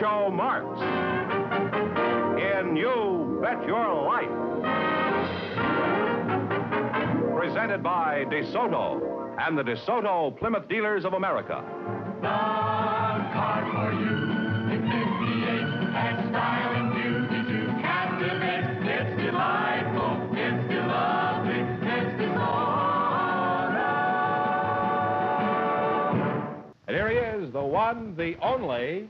Groucho Marx in You Bet Your Life. Presented by DeSoto and the DeSoto Plymouth Dealers of America. The car for you in 58 has style and beauty to captivate. It's delightful, it's lovely, it's DeSoto. And here he is, the one, the only.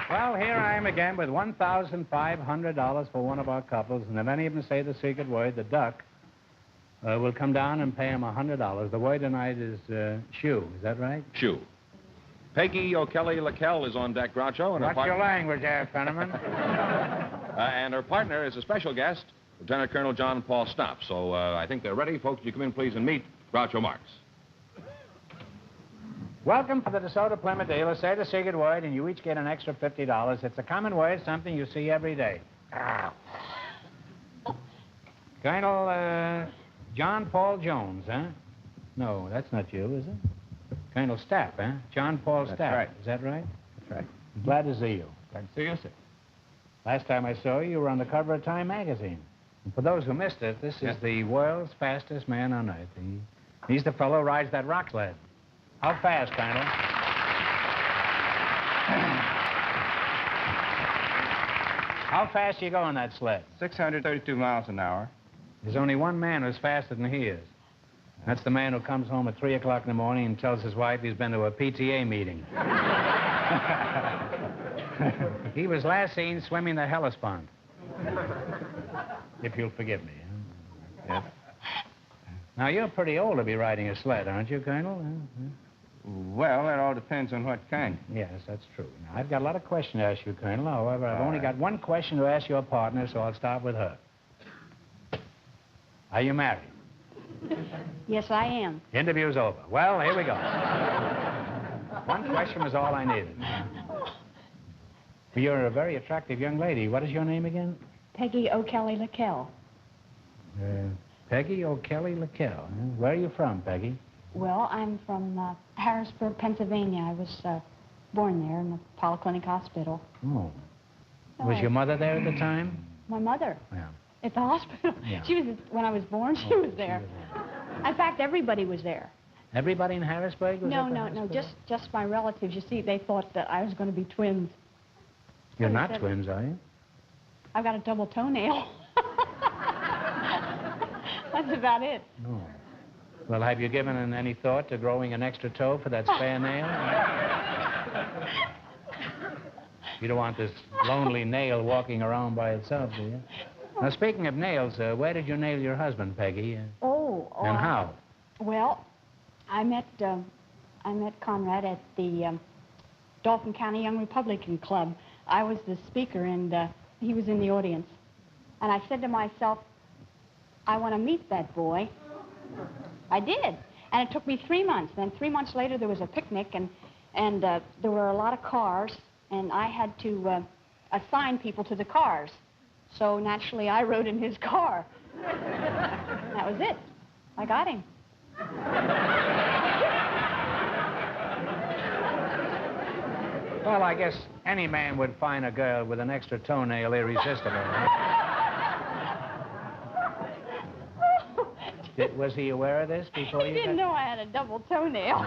Well, here I am again with $1,500 for one of our couples, and if any of them say the secret word, the duck will come down and pay him $100. The word tonight is shoe. Is that right? Shoe. Peggy O'Kelly LaKell is on deck, Groucho. And What's your language there, Fenneman? And her partner is a special guest, Lieutenant Colonel John Paul Stapp. So I think they're ready. Folks, you come in, please, and meet Groucho Marx. Welcome to the DeSoto Plymouth dealer. Say the secret word, and you each get an extra $50. It's a common word, something you see every day. Colonel John Paul Jones, huh? No, that's not you, is it? Colonel Stapp, huh? John Paul Stapp. That's right. Is that right? That's right. Glad to see you. Glad to see you, sir. Last time I saw you, you were on the cover of Time magazine. And for those who missed it, this is the world's fastest man on earth. He's the fellow who rides that rock sled. How fast, Colonel? How fast you go on that sled? 632 miles an hour. There's only one man who's faster than he is. That's the man who comes home at 3 o'clock in the morning and tells his wife he's been to a PTA meeting. He was last seen swimming the Hellespont. If you'll forgive me. Yes. Now, you're pretty old to be riding a sled, aren't you, Colonel? Well, it all depends on what kind. Yes, that's true. Now, I've got a lot of questions to ask you, Colonel. However, I've only got one question to ask your partner, so I'll start with her. Are you married? Yes, I am. Interview's over. Well, here we go. One question was all I needed. You're a very attractive young lady. What is your name again? Peggy O'Kelly LaKell. Peggy O'Kelly LaKell. Huh? Where are you from, Peggy? Well, I'm from Harrisburg, Pennsylvania. I was born there in the Polyclinic Hospital. Oh. Was your mother there at the time? My mother? Yeah. At the hospital? Yeah. She was, when I was born, she was there. In fact, everybody was there. Everybody in Harrisburg was No, just my relatives. You see, they thought that I was going to be twins. You're not twins, are you? I've got a double toenail. That's about it. No. Well, have you given any thought to growing an extra toe for that spare nail? You don't want this lonely nail walking around by itself, do you? Now, speaking of nails, where did you nail your husband, Peggy? And how? Well, I met Conrad at the Dauphin County Young Republican Club. I was the speaker, and he was in the audience. And I said to myself, I want to meet that boy. I did. And it took me 3 months. Then 3 months later, there was a picnic, and there were a lot of cars, and I had to assign people to the cars. So naturally, I rode in his car. That was it. I got him. Well, I guess any man would find a girl with an extra toenail irresistible. Right? Was he aware of this before you He didn't know I had a double toenail.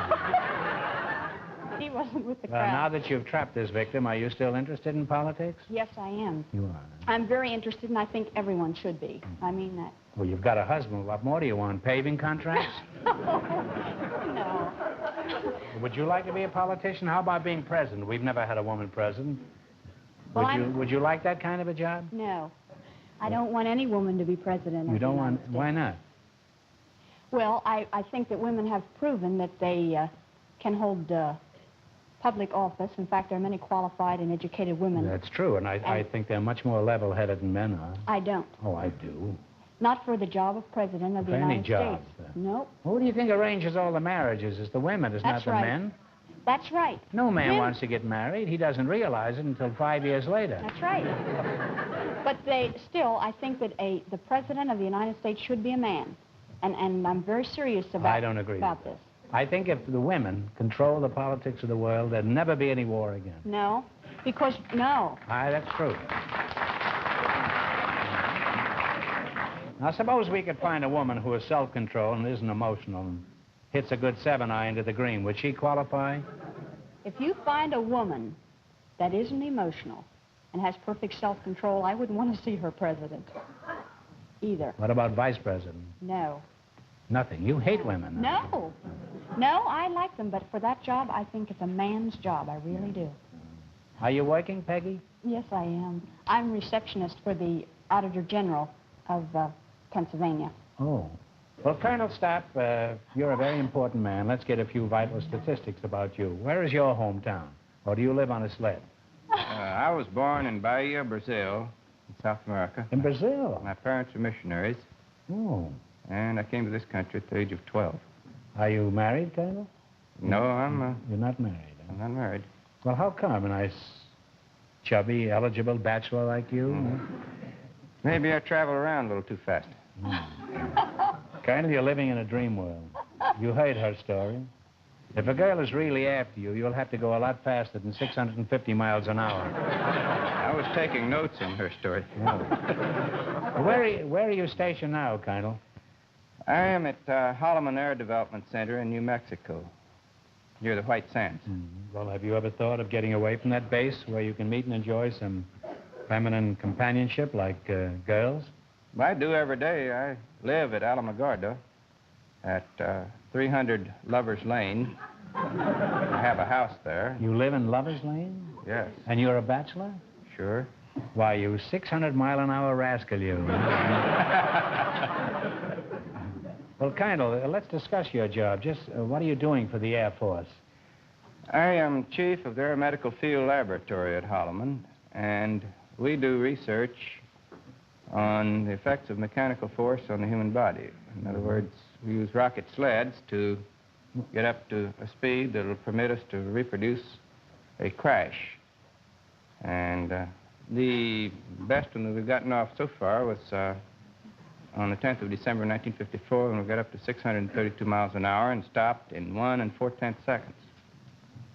He wasn't with the crowd. Well, now that you've trapped this victim, are you still interested in politics? Yes, I am. You are. I'm very interested, and I think everyone should be. I mean that. Well, you've got a husband. What more do you want? Paving contracts? No. Would you like to be a politician? How about being president? We've never had a woman president. Well, Would you like that kind of a job? No. I don't want any woman to be president. You don't want... Why not? Well, I think that women have proven that they can hold public office. In fact, there are many qualified and educated women. That's true, and I think they're much more level-headed than men are. I don't. Oh, I do. Not for the job of president of the United States. Any job? Nope. Well, who do you think arranges all the marriages? It's the women, it's not the men. That's right. No man wants to get married. He doesn't realize it until 5 years later. That's right. But I think that the president of the United States should be a man. And I'm very serious about I don't agree about with this. I think if the women control the politics of the world, there'd never be any war again. No, because no. Aye, that's true. Now, suppose we could find a woman who is self-controlled and isn't emotional and hits a good 7-eye into the green. Would she qualify? If you find a woman that isn't emotional and has perfect self-control, I wouldn't want to see her president either. What about vice president? No. Nothing. You hate women. No. No, I like them, but for that job, I think it's a man's job. I really do. Are you working, Peggy? Yes, I am. I'm receptionist for the Auditor General of Pennsylvania. Oh. Well, Colonel Stapp, you're a very important man. Let's get a few vital statistics about you. Where is your hometown? Or do you live on a sled? I was born in Bahia, Brazil, in South America. In Brazil? My parents were missionaries, Oh. and I came to this country at the age of 12. Are you married, Colonel? No, You're not married. Huh? I'm not married. Well, how come? A nice, chubby, eligible bachelor like you? Maybe I travel around a little too fast. Colonel, you're living in a dream world. You heard her story. If a girl is really after you, you'll have to go a lot faster than 650 miles an hour. I was taking notes on her story. Where are you stationed now, Colonel? I am at Holloman Air Development Center in New Mexico, near the White Sands. Well, have you ever thought of getting away from that base where you can meet and enjoy some feminine companionship like girls? I do every day. I live at Alamogordo at 300 Lovers Lane. I have a house there. You live in Lover's Lane? Yes, And you're a bachelor? sure. Why, you 600-mile-an-hour rascal, you. Well, Colonel, let's discuss your job. Just what are you doing for the Air Force? I am chief of the Aeromedical Field Laboratory at Holloman, and we do research on the effects of mechanical force on the human body. In other words, we use rocket sleds to get up to a speed that will permit us to reproduce a crash. And the best one that we've gotten off so far was on the 10th of December 1954, when we got up to 632 miles an hour and stopped in 1 4/10 seconds.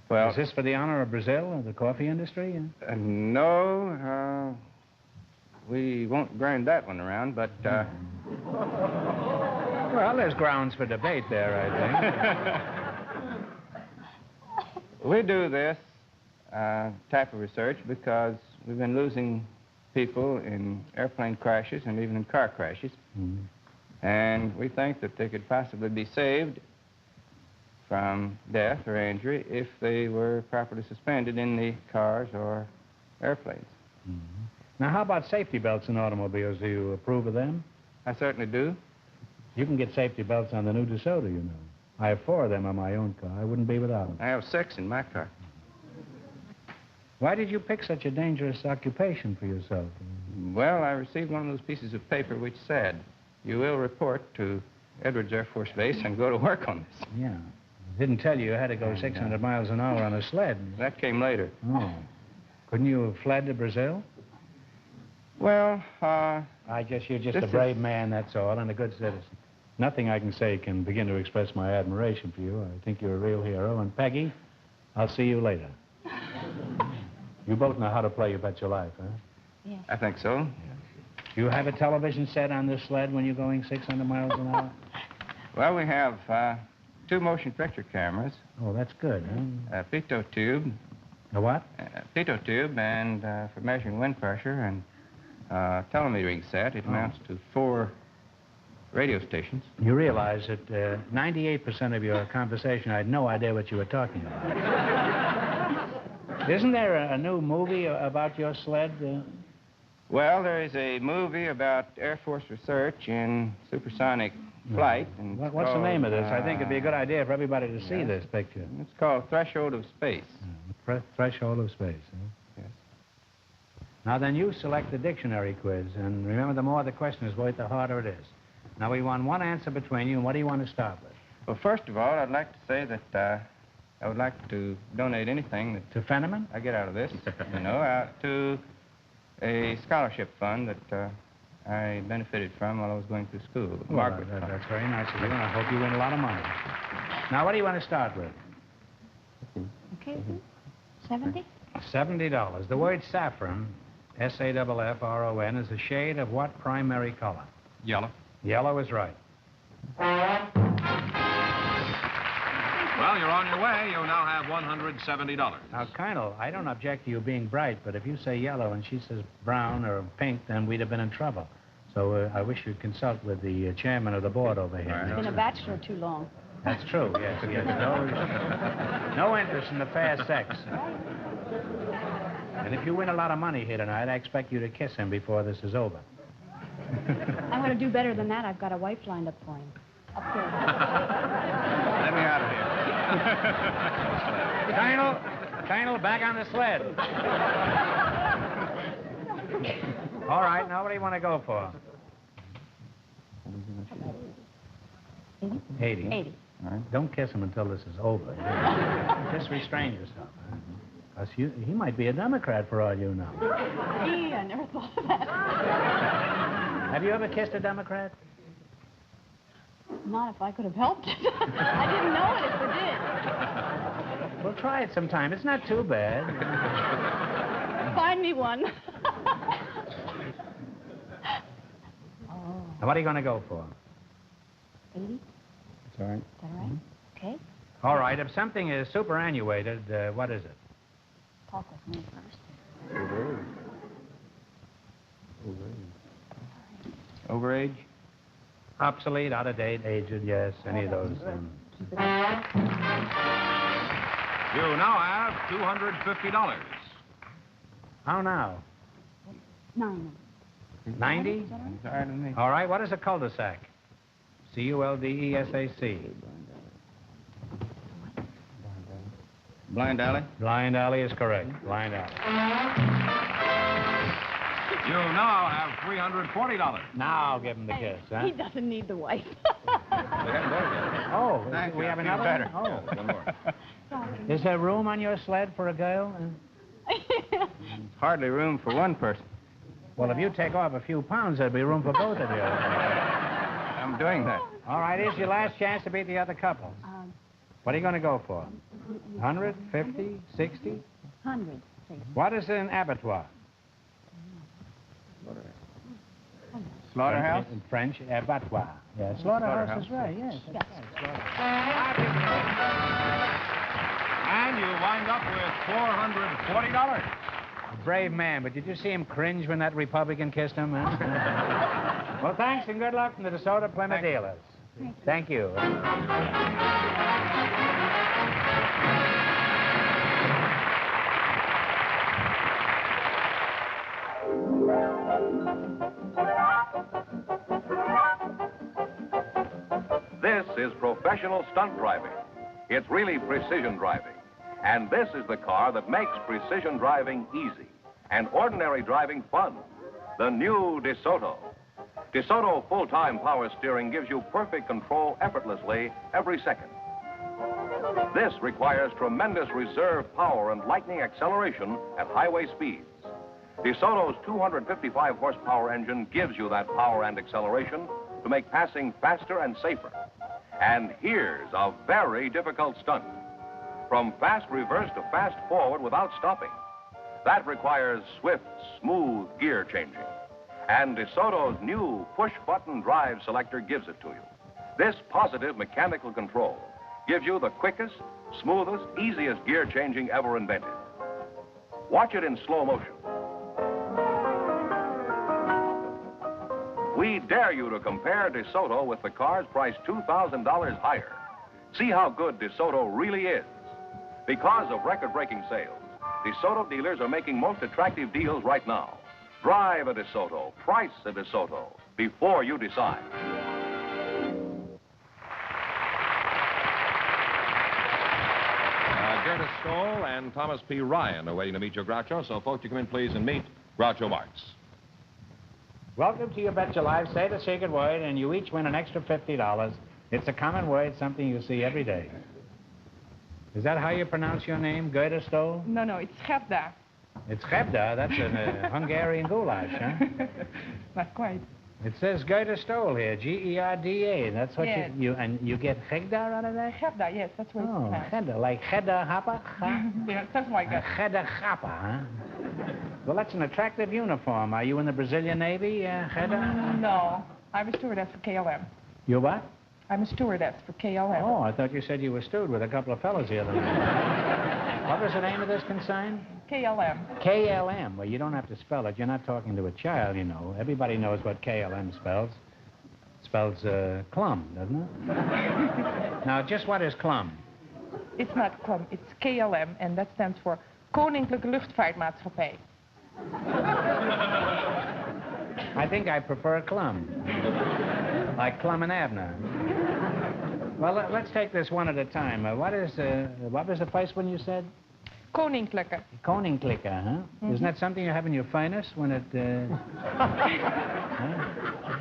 Well, Is this for the honor of Brazil or the coffee industry? no, we won't grind that one around, but Well, there's grounds for debate there, I think. we do this type of research because we've been losing people in airplane crashes and even in car crashes. And we think that they could possibly be saved from death or injury if they were properly suspended in the cars or airplanes. Now, how about safety belts in automobiles? Do you approve of them? I certainly do. You can get safety belts on the new DeSoto, you know. I have 4 of them on my own car. I wouldn't be without them. I have 6 in my car. Why did you pick such a dangerous occupation for yourself? Well, I received one of those pieces of paper which said, "You will report to Edwards Air Force Base and go to work on this." Yeah. It didn't tell you had to go 600 miles an hour on a sled. That came later. Oh. Couldn't you have fled to Brazil? Well, I guess you're just This a brave man, that's all, and a good citizen. Nothing I can say can begin to express my admiration for you. I think you're a real hero. And Peggy, I'll see you later. You both know how to play You Bet Your Life, huh? Yes. I think so. You have a television set on this sled when you're going 600 miles an hour? Well, we have 2 motion picture cameras, Oh, that's good, huh? a pitot tube, A what? and for measuring wind pressure, and telemetering set. It amounts to 4 radio stations. You realize that 98% of your conversation, I had no idea what you were talking about. Isn't there a new movie about your sled? Well, there is a movie about Air Force research in supersonic flight. And it's What's the called, name of this? I think it'd be a good idea for everybody to see this picture. It's called Threshold of Space. Threshold of Space, huh? Yes. Now then, you select the dictionary quiz, and remember, the more the question is worth, the harder it is. Now, we want one answer between you, and what do you want to start with? Well, first of all, I'd like to say that I would like to donate anything that To Fenneman? I get out of this, to a scholarship fund that I benefited from while I was going through school. Well, Margaret. that's very nice of you, and I hope you win a lot of money. Now, what do you want to start with? Okay, 70? $70. The word saffron, S-A-F-F-R-O-N, is a shade of what primary color? Yellow. Yellow is right. Well, you're on your way. You now have $170. Now, Colonel, I don't object to you being bright, but if you say yellow and she says brown or pink, then we'd have been in trouble. So I wish you'd consult with the chairman of the board over here. He's been a bachelor too long. That's true, yes. He has no interest in the fair sex. And if you win a lot of money here tonight, I expect you to kiss him before this is over. I'm going to do better than that. I've got a wife lined up for him. Up here. Let me out of here. Colonel, back on the sled. All right, now what do you want to go for? 80. 80. All right. Don't kiss him until this is over. Just restrain yourself. Because he might be a Democrat for all you know. Gee, I never thought of that. Have you ever kissed a Democrat? Not if I could have helped it. I didn't know it if it did. Well, try it sometime. It's not too bad. Find me one. Now, what are you going to go for? 80? That's all right. Is that all right? Okay. All right, if something is superannuated, what is it? Talk with me first. Overage? Obsolete, out of date, aged, yes, any of those. You now have $250. How now? 90. 90? Is that all right? It's all right with me. All right, what is a cul-de-sac? C-U-L-D-E-S-A-C. Blind alley? Blind alley is correct. Blind alley. You now have $340. Now I'll give him the kiss, huh? He doesn't need the wife. We haven't done it yet. Oh, Thank we you. have I feel another better. one? Oh. One more. Is there room on your sled for a girl? Hardly room for one person. Well, if you take off a few pounds, there'll be room for both of you. I'm doing that. All right, here's your last chance to beat the other couple. What are you going to go for? 100, 50, 60? 100, please. What is an abattoir? Slaughterhouse? In French, abattoir. Yeah, slaughterhouse is right, yes. That's right. And you wind up with $440. Brave man, but did you see him cringe when that Republican kissed him? Huh? Well, thanks and good luck from the DeSoto Plymouth dealers. Thank you. This is professional stunt driving. It's really precision driving. And this is the car that makes precision driving easy and ordinary driving fun. The new DeSoto. DeSoto full-time power steering gives you perfect control effortlessly every second. This requires tremendous reserve power and lightning acceleration at highway speeds. DeSoto's 255 horsepower engine gives you that power and acceleration to make passing faster and safer. And here's a very difficult stunt. From fast reverse to fast forward without stopping. That requires swift, smooth gear changing. And DeSoto's new push-button drive selector gives it to you. This positive mechanical control gives you the quickest, smoothest, easiest gear changing ever invented. Watch it in slow motion. We dare you to compare DeSoto with the cars priced $2,000 higher. See how good DeSoto really is. Because of record-breaking sales, DeSoto dealers are making most attractive deals right now. Drive a DeSoto, price a DeSoto, before you decide. Gerda Stoll and Thomas P. Ryan are waiting to meet your Groucho, so folks, you come in, please, and meet Groucho Marx. Welcome to Your Bet Your Life. Say the secret word, and you each win an extra $50. It's a common word, something you see every day. Is that how you pronounce your name, Gerda Stoll? No, it's Gerda. It's Gebda. That's a Hungarian goulash, huh? Not quite. It says Gerda Stoll here, Gerda. That's what Yes. you get Gegda out of that? Gebda, yes, that's what it's Oh, pronounced. Gedda, like Gedda Happa? Yeah, something like that. Gedda Happa, huh? Well, that's an attractive uniform. Are you in the Brazilian Navy, Gedda? No, I'm a stewardess for KLM. You what? I'm a stewardess for KLM. Oh, I thought you said you were stewed with a couple of fellas the other night. What was the name of this consign? KLM. KLM. Well, you don't have to spell it. You're not talking to a child, you know. Everybody knows what KLM spells. It spells clum, doesn't it? Now, just what is clum? It's not KLM, it's KLM, and that stands for Koninklijke Luchtvaartmaatschappij. I think I prefer clum. Like Clum and Abner. Well, let's take this one at a time. What was the first one you said? Koninklijke. Koninklijke, huh? Mm-hmm. Isn't that something you have in your furnace when it... huh?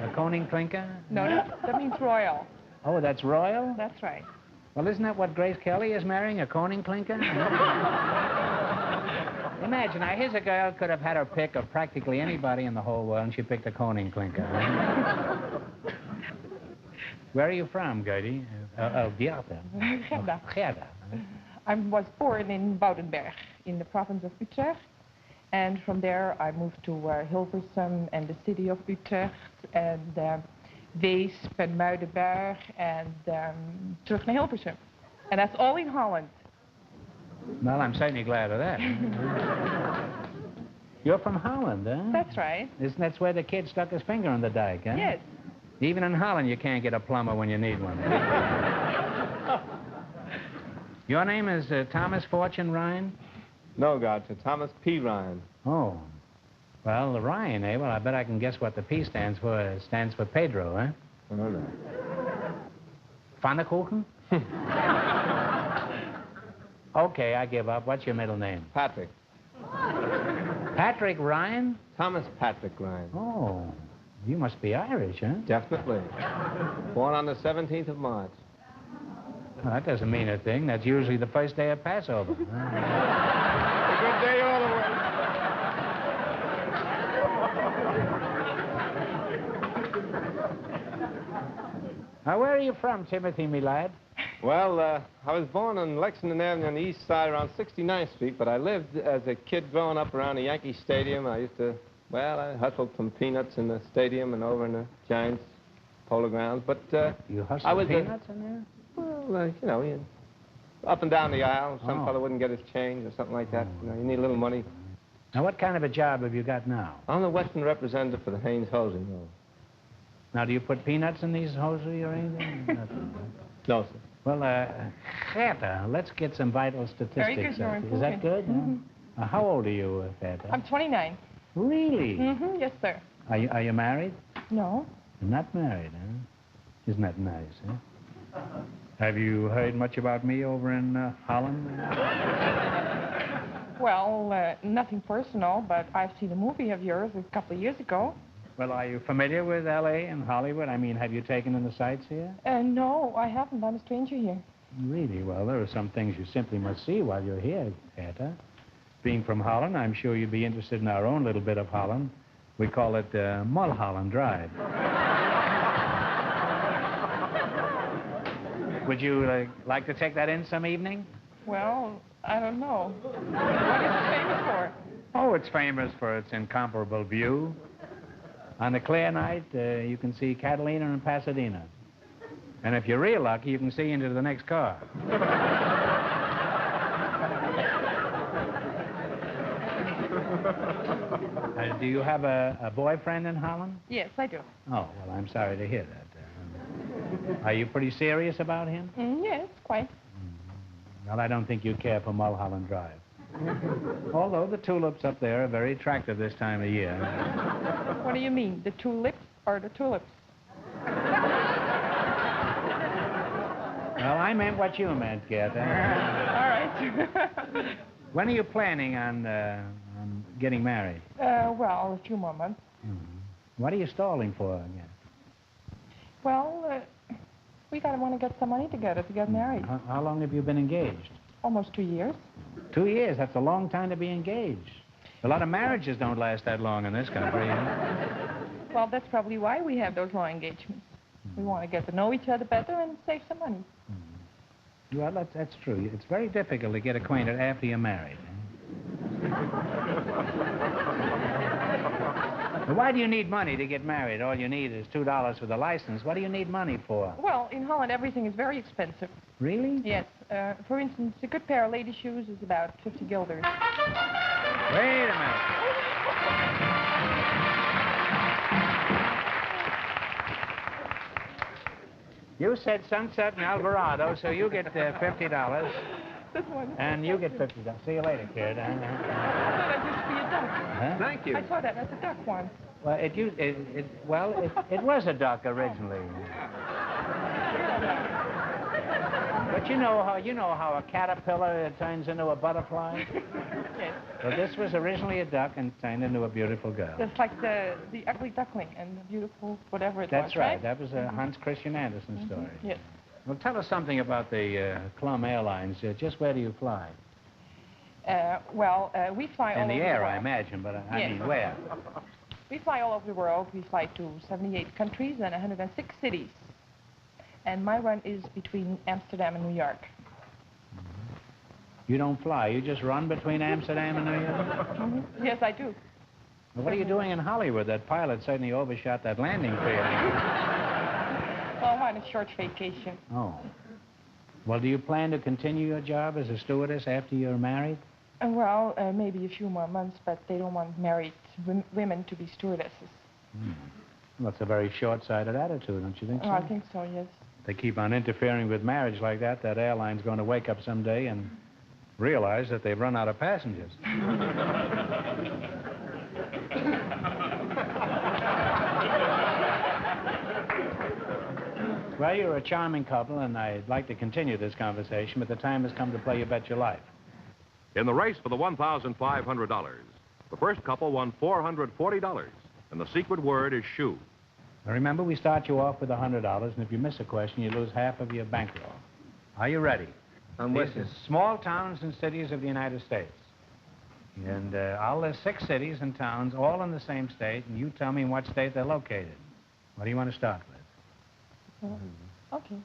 A Koninklijke? No, that means royal. Oh, that's royal? That's right. Well, isn't that what Grace Kelly is marrying, a Koninklijke? Imagine, now, here's a girl could have had her pick of practically anybody in the whole world, and she picked a Koninklijke. Where are you from, Gertie? Gerda. Gerda. Gerda. I was born in Boudenberg, in the province of Utrecht. And from there, I moved to Hilversum and the city of Utrecht. And Weesp and Muidenberg. And terug naar Hilversum. And that's all in Holland. Well, I'm certainly glad of that. You're from Holland, huh? That's right. Isn't that where the kid stuck his finger in the dike, huh? Yes. Even in Holland, you can't get a plumber when you need one. Your name is Thomas Fortune Ryan? No, Groucho. Thomas P. Ryan. Oh. Well, the Ryan, eh? Well, I bet I can guess what the P stands for. It stands for Pedro, eh? All right. Pfannkuchen? Okay, I give up. What's your middle name? Patrick. Patrick Ryan? Thomas Patrick Ryan. Oh. You must be Irish, huh? Definitely. Born on the 17th of March. Well, that doesn't mean a thing. That's usually the first day of Passover. A good day all the way. Now, where are you from, Timothy, me lad? Well, I was born on Lexington Avenue on the east side around 69th Street, but I lived as a kid growing up around the Yankee Stadium. I used to, well, I hustled some peanuts in the stadium and over in the Giants polo grounds, but You hustled I was peanuts in there? well, you know, up and down the aisle. Some Oh. fellow wouldn't get his change or something like that. You know, you need a little money. Now, what kind of a job have you got now? I'm the Western representative for the Haynes Hosing Mill. Now, do you put peanuts in these hosiery or anything? Nothing. No, sir. Well, Gerda, let's get some vital statistics. Very good, up. very Is that good? Mhm. How old are you, Gerda? I'm 29. Really? Mm-hmm. Yes, sir. Are you married? No. You're not married, huh? Isn't that nice, huh? Have you heard much about me over in Holland? Well, nothing personal, but I've seen a movie of yours a couple of years ago. Well, are you familiar with L.A. and Hollywood? I mean, have you taken in the sights here? No, I haven't. I'm a stranger here. Really? Well, there are some things you simply must see while you're here, Gerda. Being from Holland, I'm sure you'd be interested in our own little bit of Holland. We call it Mulholland Drive. Would you like to take that in some evening? Well, I don't know. What is it famous for? Oh, it's famous for its incomparable view. On a clear night, you can see Catalina and Pasadena. And if you're real lucky, you can see into the next car. Do you have a boyfriend in Holland? Yes, I do. Oh, well, I'm sorry to hear that. Are you pretty serious about him? Yes, quite. Well, I don't think you care for Mulholland Drive. Although the tulips up there are very attractive this time of year. What do you mean, the tulips or the tulips? Well, I meant what you meant, Gerda. All right. When are you planning on getting married? Well, a few more months. What are you stalling for again? Well, we want to get some money together to get married. How long have you been engaged? Almost 2 years. 2 years. That's a long time to be engaged. A lot of marriages don't last that long in this country. Well, that's probably why we have those long engagements. We want to get to know each other better and save some money. Well, that's true. It's very difficult to get acquainted after you're married. But why do you need money to get married? All you need is $2 for the license. What do you need money for? Well, in Holland, everything is very expensive. Really? Yes. For instance, a good pair of lady shoes is about 50 guilders. Wait a minute. You said Sunset and Alvarado, so you get $50. This one. And you get $50. See you later, kid. I thought that used to be a duck. Huh? Thank you. I saw that as a duck once. Well, it was a duck originally. But you know how a caterpillar turns into a butterfly? Yes. Well, this was originally a duck and turned into a beautiful girl. Just like the ugly duckling and the beautiful whatever it was, That's right. That was a Hans Christian Andersen story. Yes. Well, tell us something about the Clum Airlines. Just where do you fly? We fly all In the over air, the I world. imagine, but I Yes. mean where? We fly all over the world. We fly to 78 countries and 106 cities. And my run is between Amsterdam and New York. You don't fly. You just run between Amsterdam and New York? Yes, I do. Well, what are you doing in Hollywood? That pilot certainly overshot that landing field. Well, I'm on a short vacation. Oh. Well, do you plan to continue your job as a stewardess after you're married? Maybe a few more months, but they don't want married women to be stewardesses. Well, that's a very short-sighted attitude, don't you think so? Oh, I think so, yes. If they keep on interfering with marriage like that, that airline's going to wake up someday and realize that they've run out of passengers. Well, you're a charming couple, and I'd like to continue this conversation, but the time has come to play You Bet Your Life. In the race for the $1,500, the first couple won $440, and the secret word is shoe. Now, remember, we start you off with $100, and if you miss a question, you lose half of your bankroll. Are you ready? I'm These with you. are small towns and cities of the United States. And I'll list 6 cities and towns, all in the same state, and you tell me in what state they're located. What do you want to start with? Okay.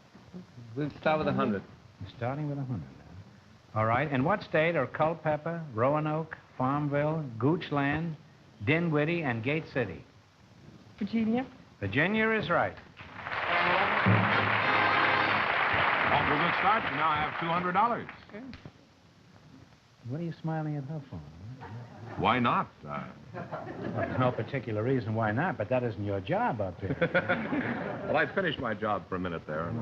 We'll start with 100. You're starting with 100 now. All right. In what state are Culpeper, Roanoke, Farmville, Goochland, Dinwiddie, and Gate City? Virginia? Virginia is right. Off to a good start. You now have $200. What are you smiling at her for? Why not? Well, there's no particular reason why not, but that isn't your job up here. Well, I finished my job for a minute there. You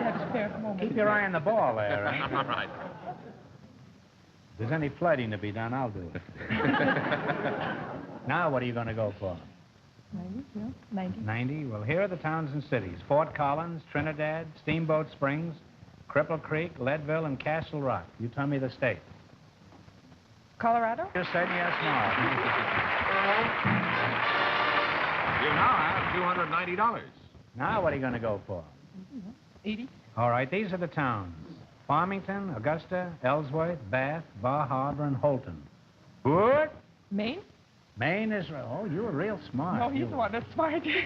have a spare moment. Keep your eye on the ball there, eh? All right. If there's any flirting to be done, I'll do it. Now, what are you going to go for? 90, yeah, 90. 90? Well, here are the towns and cities. Fort Collins, Trinidad, Steamboat Springs, Cripple Creek, Leadville, and Castle Rock. You tell me the state. Colorado? You're certainly are smart. You now have $290. Now, what are you going to go for? 80. All right, these are the towns. Farmington, Augusta, Ellsworth, Bath, Bar Harbor, and Holton. Good. Maine? Maine is... Oh, you were real smart. No, he's the one that's smart. You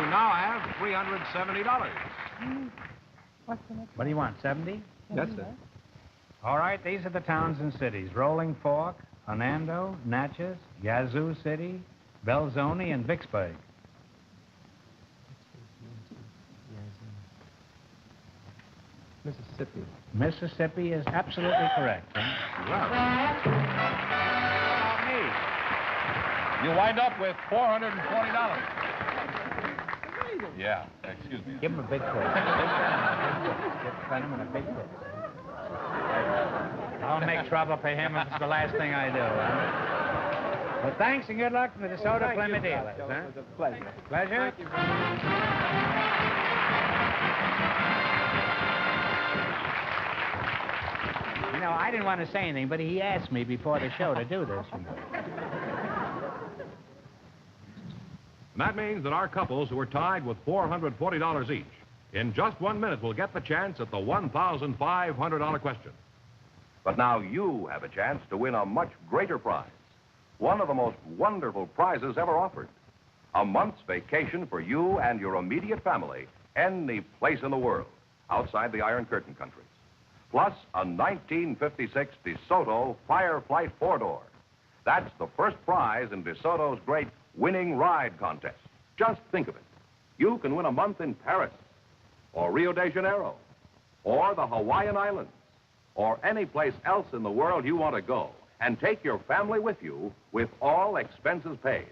now have $370. What's the next? What do you want, 70? That's it. All right, these are the towns and cities. Rolling Fork, Hernando, Natchez, Yazoo City, Belzoni, and Vicksburg. Mississippi. Mississippi is absolutely correct. Well. You wind up with $440. Yeah, excuse me. Give him a big tip. Give him a big tip. I'll make trouble for him if it's the last thing I do. Huh? Well, thanks and good luck from the DeSoto Plymouth dealers. Huh? It was a pleasure. Pleasure? Thank you very much. You know, I didn't want to say anything, but he asked me before the show to do this. You know. And that means that our couples who are tied with $440 each, in just 1 minute will get the chance at the $1,500 question. But now you have a chance to win a much greater prize. One of the most wonderful prizes ever offered. A month's vacation for you and your immediate family, any place in the world, outside the Iron Curtain countries. Plus a 1956 DeSoto Fireflight 4-door. That's the first prize in DeSoto's great winning ride contest. Just think of it. You can win a month in Paris, or Rio de Janeiro, or the Hawaiian Islands, or any place else in the world you want to go, and take your family with you with all expenses paid.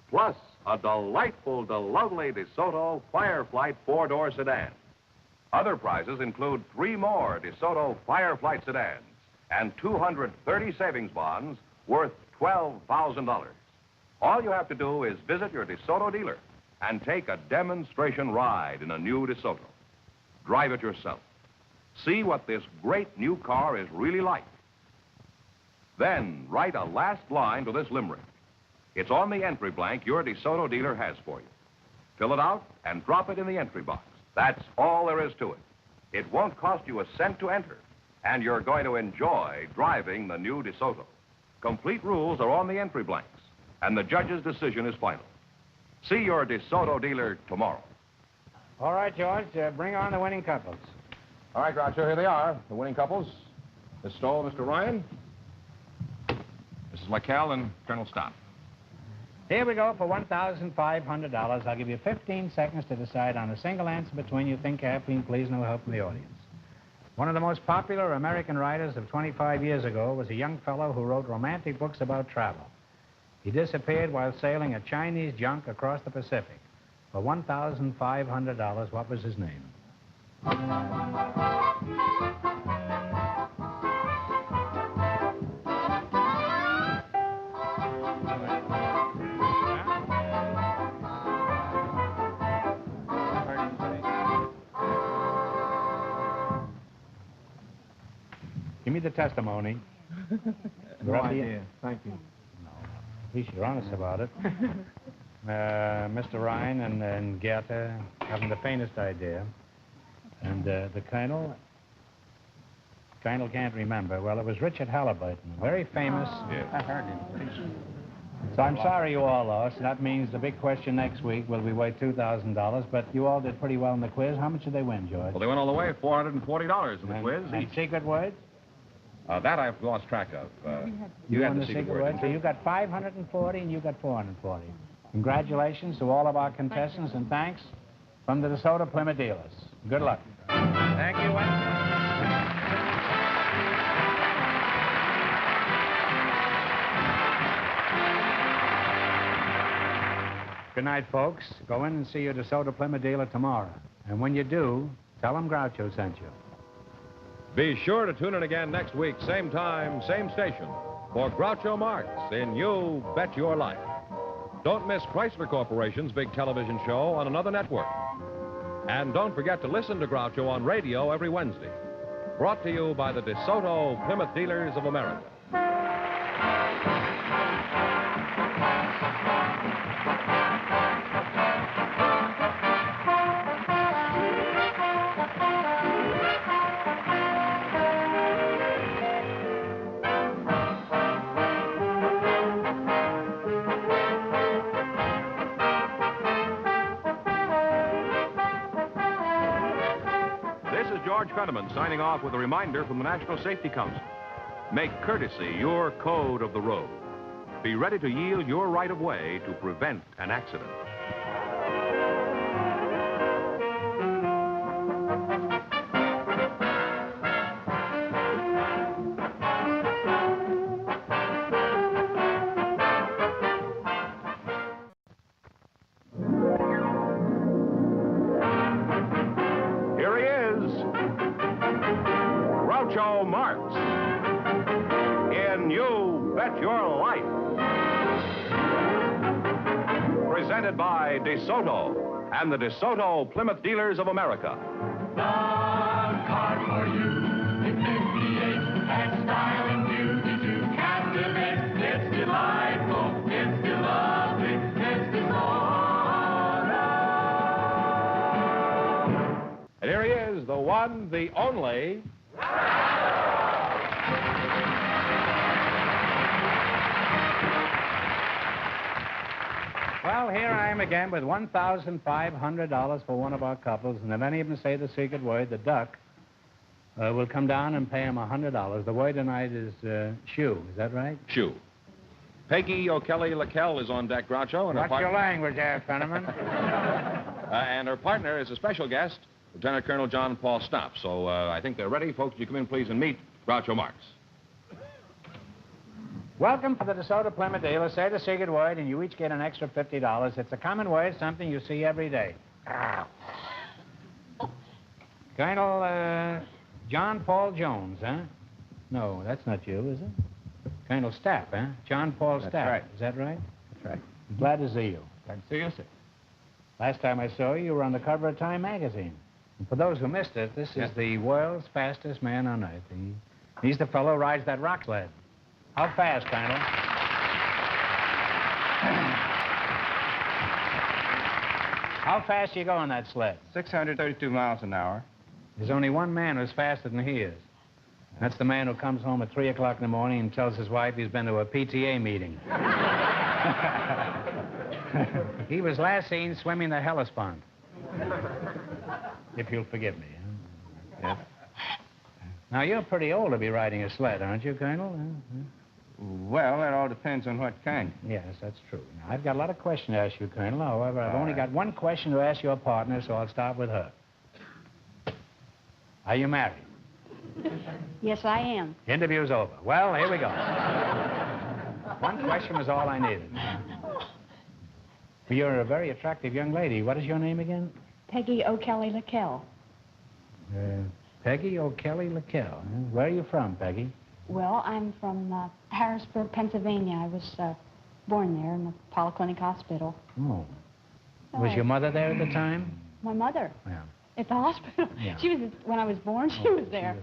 Plus a delightful, lovely DeSoto Fireflight 4-door sedan. Other prizes include 3 more DeSoto Fireflight sedans and 230 savings bonds worth $12,000. All you have to do is visit your DeSoto dealer and take a demonstration ride in a new DeSoto. Drive it yourself. See what this great new car is really like. Then write a last line to this limerick. It's on the entry blank your DeSoto dealer has for you. Fill it out and drop it in the entry box. That's all there is to it. It won't cost you a cent to enter, and you're going to enjoy driving the new DeSoto. Complete rules are on the entry blanks, and the judge's decision is final. See your DeSoto dealer tomorrow. All right, George, bring on the winning couples. All right, Groucho, here they are, the winning couples. Miss Stoll, Mr. Ryan. Mrs. McKell and Colonel Stapp. Here we go for $1,500. I'll give you 15 seconds to decide on a single answer between you. Think carefully and please no help from the audience. One of the most popular American writers of 25 years ago was a young fellow who wrote romantic books about travel. He disappeared while sailing a Chinese junk across the Pacific. For $1,500, what was his name? Give me the testimony. No idea. Thank you. At least you're honest about it. Mr. Ryan and Goethe haven't the faintest idea. And the Colonel can't remember. Well, it was Richard Halliburton, very famous. Yes. I heard him. So I'm sorry you all lost. That means the big question next week will be worth $2,000. But you all did pretty well in the quiz. How much did they win, George? Well, they went all the way, $440 in the quiz. And secret words? That I've lost track of. You had won the secret word. word. So you got 540 and you got 440. Congratulations to all of our contestants and thanks from the DeSoto Plymouth dealers. Good luck. Thank you. Good night, folks. Go in and see your DeSoto Plymouth dealer tomorrow. And when you do, tell him Groucho sent you. Be sure to tune in again next week, same time, same station, for Groucho Marx in You Bet Your Life. Don't miss Chrysler Corporation's big television show on another network. And don't forget to listen to Groucho on radio every Wednesday. Brought to you by the DeSoto Plymouth Dealers of America. George Fenneman signing off with a reminder from the National Safety Council. Make courtesy your code of the road. Be ready to yield your right of way to prevent an accident. Groucho Marx in You Bet Your Life. Presented by DeSoto and the DeSoto Plymouth Dealers of America. The car for you in 58 has style and beauty to captivate. It's delightful, it's lovely, it's DeSoto. And here he is, the one, the only... Well, here I am again with $1,500 for one of our couples, and if any of them say the secret word, the duck, will come down and pay him $100. The word tonight is shoe. Is that right? Shoe. Peggy O'Kelly LaKell is on deck, Groucho. And What's your language there, Fenneman? and her partner is a special guest, Lieutenant Colonel John Paul Stapp. So I think they're ready. Folks, you come in, please, and meet Groucho Marx. Welcome to the DeSoto Plymouth dealer. Say the secret word, and you each get an extra $50. It's a common word, something you see every day. Colonel John Paul Jones, huh? No, that's not you, is it? Colonel Stapp, huh? John Paul Stapp. That's right. Is that right? That's right. Glad to see you. Glad to see you, sir. Last time I saw you, you were on the cover of Time magazine. And for those who missed it, this is the world's fastest man on earth. He's the fellow who rides that rock sled. How fast, Colonel? How fast you go on that sled? 632 miles an hour. There's only one man who's faster than he is. That's the man who comes home at 3 o'clock in the morning and tells his wife he's been to a PTA meeting. He was last seen swimming the Hellespont. If you'll forgive me. Yes. Now, you're pretty old to be riding a sled, aren't you, Colonel? Well, it all depends on what kind. Yes, that's true. Now, I've got a lot of questions to ask you, Colonel. However, I've only got one question to ask your partner, so I'll start with her. Are you married? Yes, I am. Interview's over. Well, here we go. One question was all I needed. You're a very attractive young lady. What is your name again? Peggy O'Kelly LaKell. Peggy O'Kelly LaKell. Where are you from, Peggy? Well, I'm from Harrisburg, Pennsylvania. I was born there in the Polyclinic Hospital. Oh. Was your mother there at the time? My mother? Yeah. At the hospital? Yeah. She was, when I was born, she was there.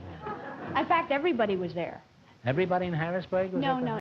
In fact, everybody was there. Everybody in Harrisburg was No, at the no.